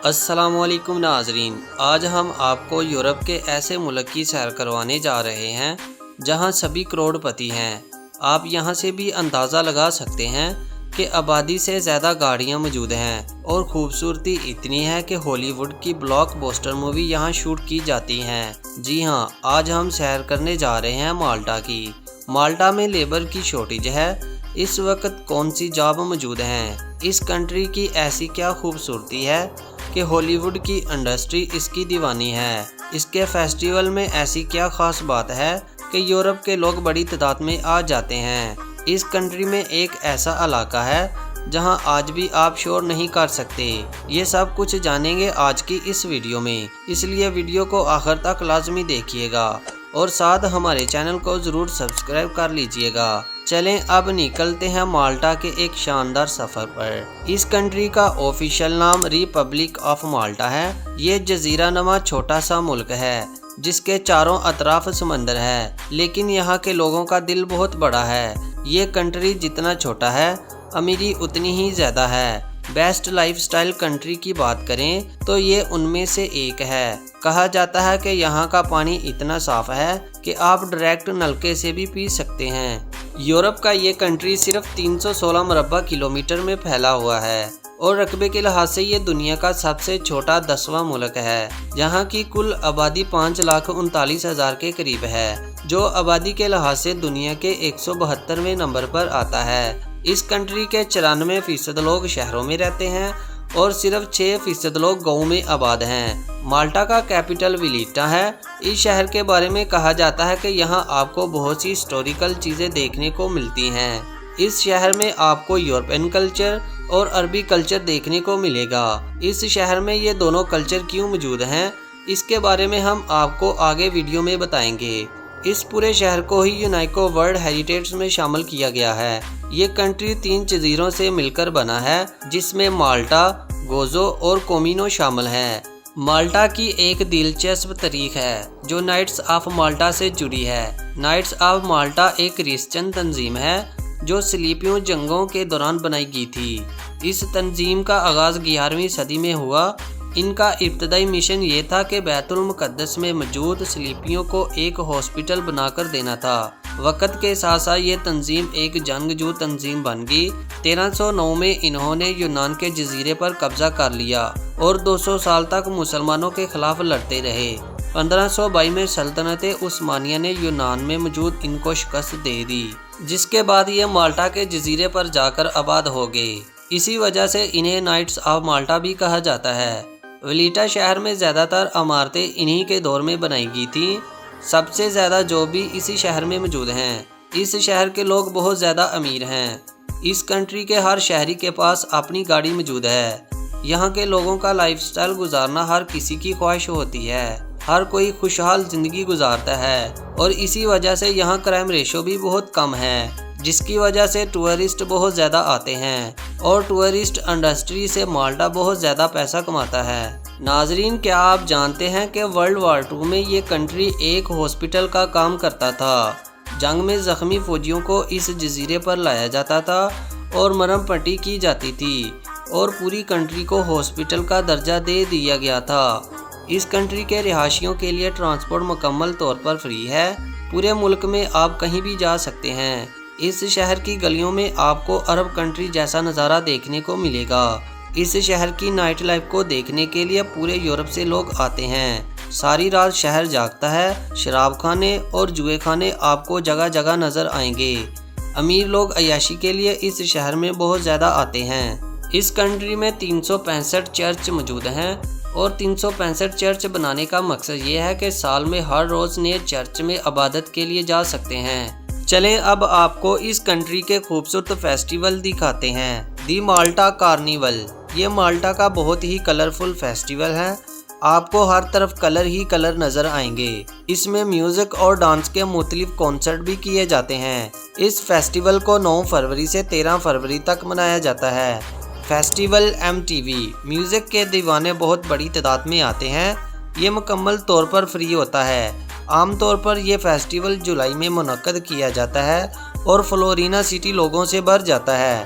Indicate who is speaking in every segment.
Speaker 1: السلام علیکم ناظرین، آج ہم آپ کو یورپ کے ایسے ملک کی سیر کروانے جا رہے ہیں جہاں سبھی کروڑ پتی ہیں۔ آپ یہاں سے بھی اندازہ لگا سکتے ہیں کہ آبادی سے زیادہ گاڑیاں موجود ہیں اور خوبصورتی اتنی ہے کہ ہالی ووڈ کی بلاک باسٹر مووی یہاں شوٹ کی جاتی ہیں۔ جی ہاں، آج ہم سیر کرنے جا رہے ہیں مالٹا کی۔ مالٹا میں لیبر کی شارٹیج ہے۔ اس وقت کون سی جاب موجود ہیں؟ اس کنٹری کی ایسی کیا خوبصورتی ہے کہ ہالی ووڈ کی انڈسٹری اس کی دیوانی ہے؟ اس کے فیسٹیول میں ایسی کیا خاص بات ہے کہ یورپ کے لوگ بڑی تعداد میں آ جاتے ہیں؟ اس کنٹری میں ایک ایسا علاقہ ہے جہاں آج بھی آپ شور نہیں کر سکتے۔ یہ سب کچھ جانیں گے آج کی اس ویڈیو میں، اس لیے ویڈیو کو آخر تک لازمی دیکھیے گا اور ساتھ ہمارے چینل کو ضرور سبسکرائب کر لیجئے گا۔ چلیں اب نکلتے ہیں مالٹا کے ایک شاندار سفر پر۔ اس کنٹری کا آفیشیل نام ریپبلک آف مالٹا ہے۔ یہ جزیرہ نما چھوٹا سا ملک ہے جس کے چاروں اطراف سمندر ہے، لیکن یہاں کے لوگوں کا دل بہت بڑا ہے۔ یہ کنٹری جتنا چھوٹا ہے، امیری اتنی ہی زیادہ ہے۔ بیسٹ لائف سٹائل کنٹری کی بات کریں تو یہ ان میں سے ایک ہے۔ کہا جاتا ہے کہ یہاں کا پانی اتنا صاف ہے کہ آپ ڈائریکٹ نلکے سے بھی پی سکتے ہیں۔ یورپ کا یہ کنٹری صرف 316 مربع کلومیٹر میں پھیلا ہوا ہے اور رقبے کے لحاظ سے یہ دنیا کا سب سے چھوٹا 10واں ملک ہے۔ یہاں کی کل آبادی 5,39,000 کے قریب ہے، جو آبادی کے لحاظ سے دنیا کے 172ویں نمبر پر آتا ہے۔ اس کنٹری کے 94% لوگ شہروں میں رہتے ہیں اور صرف 6% لوگ گاؤں میں آباد ہیں۔ مالٹا کا کیپٹل ولیٹا ہے۔ اس شہر کے بارے میں کہا جاتا ہے کہ یہاں آپ کو بہت سی ہسٹوریکل چیزیں دیکھنے کو ملتی ہیں۔ اس شہر میں آپ کو یورپین کلچر اور عربی کلچر دیکھنے کو ملے گا۔ اس شہر میں یہ دونوں کلچر کیوں موجود ہیں، اس کے بارے میں ہم آپ کو آگے ویڈیو میں بتائیں گے۔ اس پورے شہر کو ہی یونیسکو ورلڈ ہیریٹیج میں شامل کیا گیا ہے۔ یہ کنٹری 3 جزیروں سے مل کر بنا ہے، جس میں مالٹا، گوزو اور کومینو شامل ہیں۔ مالٹا کی ایک دلچسپ تاریخ ہے جو نائٹس آف مالٹا سے جڑی ہے۔ نائٹس آف مالٹا ایک کرسچن تنظیم ہے جو صلیبیوں جنگوں کے دوران بنائی گئی تھی۔ اس تنظیم کا آغاز 11ویں صدی میں ہوا۔ ان کا ابتدائی مشن یہ تھا کہ بیت المقدس میں موجود صلیبیوں کو ایک ہاسپٹل بنا کر دینا تھا۔ وقت کے ساتھ ساتھ یہ تنظیم ایک جنگجو تنظیم بن گئی۔ 1309 میں انہوں نے یونان کے جزیرے پر قبضہ کر لیا اور 200 سال تک مسلمانوں کے خلاف لڑتے رہے۔ 1522 میں سلطنت عثمانیہ نے یونان میں موجود ان کو شکست دے دی، جس کے بعد یہ مالٹا کے جزیرے پر جا کر آباد ہو گئے۔ اسی وجہ سے انہیں نائٹس آف مالٹا بھی کہا جاتا ہے۔ ولیٹا شہر میں زیادہ تر عمارتیں انہی کے دور میں بنائی گئی تھیں۔ سب سے زیادہ جاب بھی اسی شہر میں موجود ہیں۔ اس شہر کے لوگ بہت زیادہ امیر ہیں۔ اس کنٹری کے ہر شہری کے پاس اپنی گاڑی موجود ہے۔ یہاں کے لوگوں کا لائف سٹائل گزارنا ہر کسی کی خواہش ہوتی ہے۔ ہر کوئی خوشحال زندگی گزارتا ہے اور اسی وجہ سے یہاں کرائم ریشو بھی بہت کم ہے، جس کی وجہ سے ٹورسٹ بہت زیادہ آتے ہیں اور ٹورسٹ انڈسٹری سے مالٹا بہت زیادہ پیسہ کماتا ہے۔ ناظرین، کیا آپ جانتے ہیں کہ ورلڈ وار 2 میں یہ کنٹری ایک ہاسپٹل کا کام کرتا تھا؟ جنگ میں زخمی فوجیوں کو اس جزیرے پر لایا جاتا تھا اور مرہم پٹی کی جاتی تھی اور پوری کنٹری کو ہاسپٹل کا درجہ دے دیا گیا تھا۔ اس کنٹری کے رہائشیوں کے لیے ٹرانسپورٹ مکمل طور پر فری ہے۔ پورے ملک میں آپ کہیں بھی جا سکتے ہیں۔ اس شہر کی گلیوں میں آپ کو عرب کنٹری جیسا نظارہ دیکھنے کو ملے گا۔ اس شہر کی نائٹ لائف کو دیکھنے کے لیے پورے یورپ سے لوگ آتے ہیں۔ ساری رات شہر جاگتا ہے۔ شراب خانے اور جوئے خانے آپ کو جگہ جگہ نظر آئیں گے۔ امیر لوگ عیاشی کے لیے اس شہر میں بہت زیادہ آتے ہیں۔ اس کنٹری میں 365 چرچ موجود ہیں اور 365 چرچ بنانے کا مقصد یہ ہے کہ سال میں ہر روز نئے چرچ میں عبادت کے لیے جا سکتے ہیں۔ چلیں اب آپ کو اس کنٹری کے خوبصورت فیسٹیول دکھاتے ہیں۔ دی مالٹا کارنیول۔ یہ مالٹا کا بہت ہی کلرفل فیسٹیول ہے۔ آپ کو ہر طرف کلر ہی کلر نظر آئیں گے۔ اس میں میوزک اور ڈانس کے مختلف کنسرٹ بھی کیے جاتے ہیں۔ اس فیسٹیول کو 9 فروری سے 13 فروری تک منایا جاتا ہے۔ فیسٹیول MTV میوزک کے دیوانے بہت بڑی تعداد میں آتے ہیں۔ یہ مکمل طور پر فری ہوتا ہے۔ عام طور پر یہ فیسٹیول جولائی میں منعقد کیا جاتا ہے اور فلورینا سٹی لوگوں سے بھر جاتا ہے۔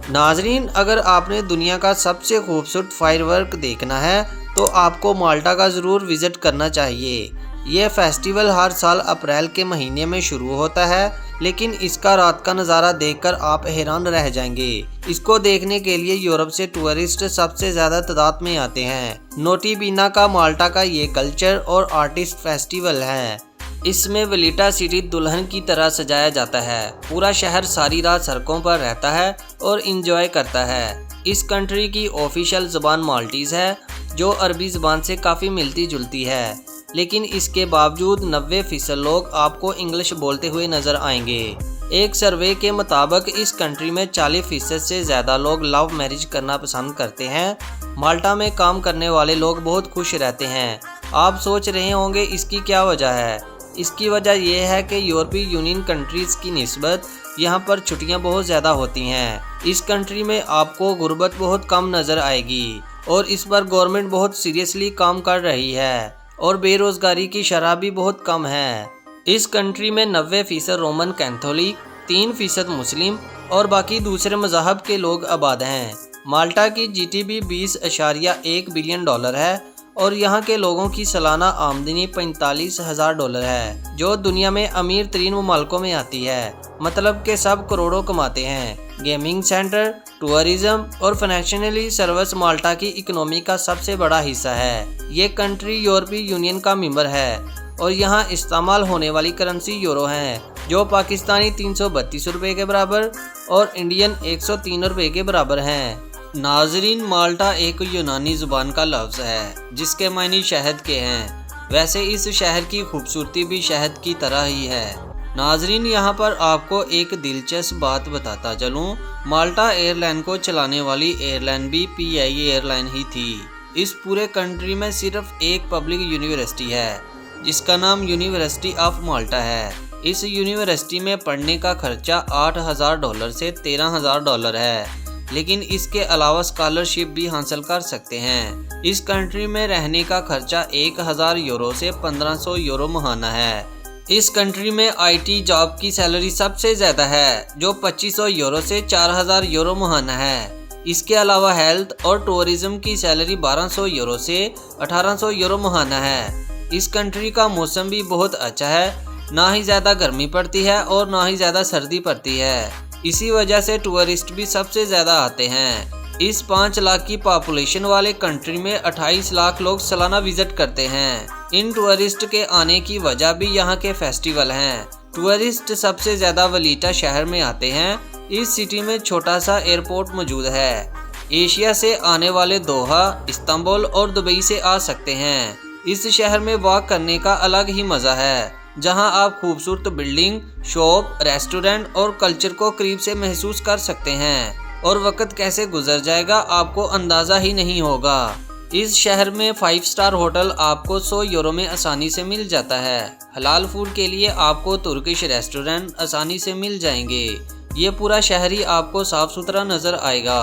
Speaker 1: ناظرین، اگر آپ نے دنیا کا سب سے خوبصورت فائر ورک دیکھنا ہے تو آپ کو مالٹا کا ضرور وزٹ کرنا چاہیے۔ یہ فیسٹیول ہر سال اپریل کے مہینے میں شروع ہوتا ہے، لیکن اس کا رات کا نظارہ دیکھ کر آپ حیران رہ جائیں گے۔ اس کو دیکھنے کے لیے یورپ سے ٹورسٹ سب سے زیادہ تعداد میں آتے ہیں۔ نوٹی بینا کا مالٹا کا یہ کلچر اور آرٹسٹ فیسٹیول ہے۔ اس میں ولیٹا سٹی دلہن کی طرح سجایا جاتا ہے۔ پورا شہر ساری رات سڑکوں پر رہتا ہے اور انجوائے کرتا ہے۔ اس کنٹری کی آفیشیل زبان مالٹیز ہے، جو عربی زبان سے کافی ملتی جلتی ہے، لیکن اس کے باوجود 90% لوگ آپ کو انگلش بولتے ہوئے نظر آئیں گے۔ ایک سروے کے مطابق اس کنٹری میں 40% سے زیادہ لوگ لو میرج کرنا پسند کرتے ہیں۔ مالٹا میں کام کرنے والے لوگ بہت خوش رہتے ہیں۔ آپ سوچ رہے ہوں گے اس کی کیا وجہ ہے؟ اس کی وجہ یہ ہے کہ یورپی یونین کنٹریز کی نسبت یہاں پر چھٹیاں بہت زیادہ ہوتی ہیں۔ اس کنٹری میں آپ کو غربت بہت کم نظر آئے گی اور اس پر گورنمنٹ بہت سیریسلی کام کر رہی ہے، اور بے روزگاری کی شرح بھی بہت کم ہے۔ اس کنٹری میں 90% رومن کیتھولک، 3% مسلم اور باقی دوسرے مذاہب کے لوگ آباد ہیں۔ مالٹا کی جی ڈی پی $20.1 بلین ہے اور یہاں کے لوگوں کی سالانہ آمدنی $45,000 ہے، جو دنیا میں امیر ترین ممالکوں میں آتی ہے۔ مطلب کہ سب کروڑوں کماتے ہیں۔ گیمنگ سینٹر، ٹورزم اور فائنینشیل سروس مالٹا کی اکنومی کا سب سے بڑا حصہ ہے۔ یہ کنٹری یورپی یونین کا ممبر ہے اور یہاں استعمال ہونے والی کرنسی یورو ہے، جو پاکستانی $332 کے برابر اور انڈین $103 کے برابر ہیں۔ ناظرین، مالٹا ایک یونانی زبان کا لفظ ہے جس کے معنی شہد کے ہیں۔ ویسے اس شہر کی خوبصورتی بھی شہد کی طرح ہی ہے۔ ناظرین، یہاں پر آپ کو ایک دلچسپ بات بتاتا چلوں، مالٹا ایئر لائن کو چلانے والی ایئر لائن بھی PI ایئر لائن ہی تھی۔ اس پورے کنٹری میں صرف ایک پبلک یونیورسٹی ہے جس کا نام یونیورسٹی آف مالٹا ہے۔ اس یونیورسٹی میں پڑھنے کا خرچہ $8,000 سے $13,000 ہے، لیکن اس کے علاوہ اسکالرشپ بھی حاصل کر سکتے ہیں۔ اس کنٹری میں رہنے کا خرچہ €1,000 سے €1,500 ماہانہ ہے۔ اس کنٹری میں IT جاب کی سیلری سب سے زیادہ ہے، جو €2,500 سے €4,000 ماہانہ ہے۔ اس کے علاوہ ہیلتھ اور ٹورزم کی سیلری €1,200 سے €1,800 ماہانہ ہے۔ اس کنٹری کا موسم بھی بہت اچھا ہے، نہ ہی زیادہ گرمی پڑتی ہے اور نہ ہی زیادہ سردی پڑتی ہے۔ اسی وجہ سے ٹورسٹ بھی سب سے زیادہ آتے ہیں۔ اس 5 لاکھ کی پاپولیشن والے کنٹری میں 28 لاکھ لوگ سالانہ وزٹ کرتے ہیں۔ ان ٹورسٹ کے آنے کی وجہ بھی یہاں کے فیسٹیول ہیں۔ ٹورسٹ سب سے زیادہ ولیٹا شہر میں آتے ہیں۔ اس سٹی میں چھوٹا سا ایئرپورٹ موجود ہے۔ ایشیا سے آنے والے دوحہ، استنبول اور دبئی سے آ سکتے ہیں۔ اس شہر میں واک کرنے کا الگ ہی مزہ ہے، جہاں آپ خوبصورت بلڈنگ، شاپ، ریسٹورنٹ اور کلچر کو قریب سے محسوس کر سکتے ہیں، اور وقت کیسے گزر جائے گا آپ کو اندازہ ہی نہیں ہوگا۔ اس شہر میں 5 اسٹار ہوٹل آپ کو €100 میں آسانی سے مل جاتا ہے۔ حلال فوڈ کے لیے آپ کو ترکش ریسٹورنٹ آسانی سے مل جائیں گے۔ یہ پورا شہر ہی آپ کو صاف ستھرا نظر آئے گا۔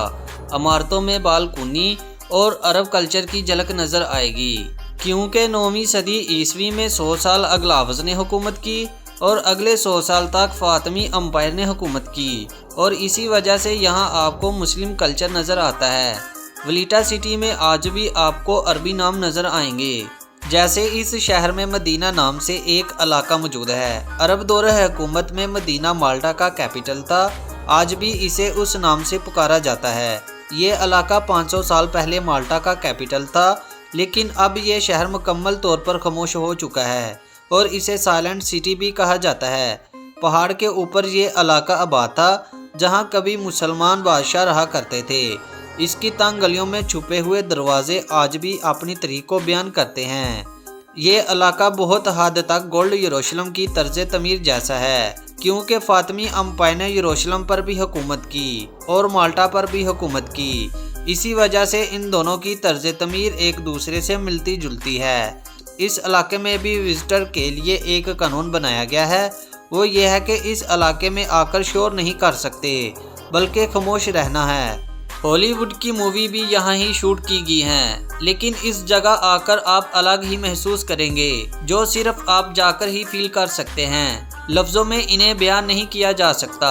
Speaker 1: عمارتوں میں بالکونی اور عرب کلچر کی جھلک نظر آئے گی، کیونکہ 9ویں صدی عیسوی میں 100 سال اگلاوز نے حکومت کی اور اگلے 100 سال تک فاطمی امپائر نے حکومت کی، اور اسی وجہ سے یہاں آپ کو مسلم کلچر نظر آتا ہے۔ ولیٹا سٹی میں آج بھی آپ کو عربی نام نظر آئیں گے، جیسے اس شہر میں مدینہ نام سے ایک علاقہ موجود ہے۔ عرب دور حکومت میں مدینہ مالٹا کا کیپٹل تھا، آج بھی اسے اس نام سے پکارا جاتا ہے۔ یہ علاقہ 500 سال پہلے مالٹا کا کیپٹل تھا، لیکن اب یہ شہر مکمل طور پر خاموش ہو چکا ہے اور اسے سائلنٹ سٹی بھی کہا جاتا ہے۔ پہاڑ کے اوپر یہ علاقہ آباد تھا جہاں کبھی مسلمان بادشاہ رہا کرتے تھے۔ اس کی تنگ گلیوں میں چھپے ہوئے دروازے آج بھی اپنی تاریخ کو بیان کرتے ہیں۔ یہ علاقہ بہت حد تک گولڈ یروشلم کی طرز تعمیر جیسا ہے، کیونکہ فاطمی امپائر نے یروشلم پر بھی حکومت کی اور مالٹا پر بھی حکومت کی۔ اسی وجہ سے ان دونوں کی طرز تعمیر ایک دوسرے سے ملتی جلتی ہے۔ اس علاقے میں بھی وزٹر کے لیے ایک قانون بنایا گیا ہے، وہ یہ ہے کہ اس علاقے میں آ کر شور نہیں کر سکتے، بلکہ خاموش رہنا ہے۔ ہالی ووڈ کی مووی بھی یہاں ہی شوٹ کی گئی ہیں، لیکن اس جگہ آ کر آپ الگ ہی محسوس کریں گے، جو صرف آپ جا کر ہی فیل کر سکتے ہیں۔ لفظوں میں انہیں بیان نہیں کیا جا سکتا۔